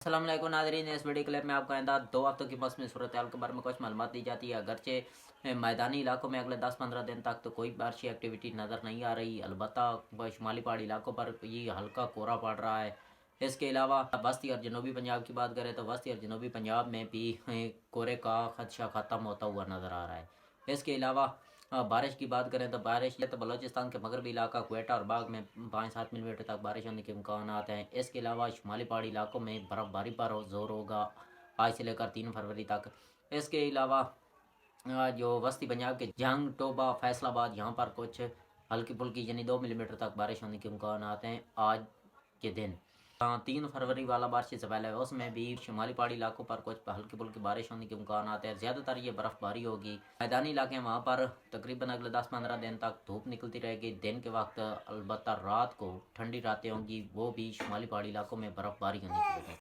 अस्सलाम वालेकुम नाज़रीन, इस वीडियो क्लिप में आपको आइंदा 2 हफ्तों की मौसमी सूरत हाल के बारे में कुछ मालूमात दी जाती है। अगरचे मैदानी इलाकों में अगले 10-15 दिन तक तो कोई बारिशी एक्टिविटी नज़र नहीं आ रही, अलबत्ता शुमाली पहाड़ी इलाकों पर ये हल्का कोहरा पड़ रहा है। इसके अलावा वस्ती और जनूबी पंजाब की बात करें तो वस्ती और जनूबी पंजाब में भी कोहरे का खदशा ख़त्म होता हुआ नज़र आ रहा है। इसके अलावा बारिश की बात करें तो बारिश तो बलोचिस्तान के मगरबी इलाका क्वेटा और बाग में 5-7 मिलीमीटर तक बारिश होने के इम्कान हैं। इसके अलावा शुमाली पहाड़ी इलाकों में बर्फ़बारी पर जोर होगा आज से लेकर 3 फरवरी तक। इसके अलावा जो वस्ती पंजाब के जंग टोबा फैसलाबाद यहाँ पर कुछ हल्की फुल्की यानी 2 मिलीमीटर तक बारिश होने के इम्कान हैं आज के दिन। 3 फरवरी वाला बारिश से पहले उसमें भी शुमाली पहाड़ी इलाकों पर कुछ हल्की फुल्की बारिश होने के इम्कान हैं। ज़्यादातर ये बर्फ़बारी होगी। मैदानी इलाके वहाँ पर तकरीबन अगले 10-15 दिन तक धूप निकलती रहेगी। दिन के वक्त अलबत्ता रात को ठंडी रातें होंगी, वो भी शुमाली पहाड़ी इलाकों में बर्फ़बारी होने की वजह से।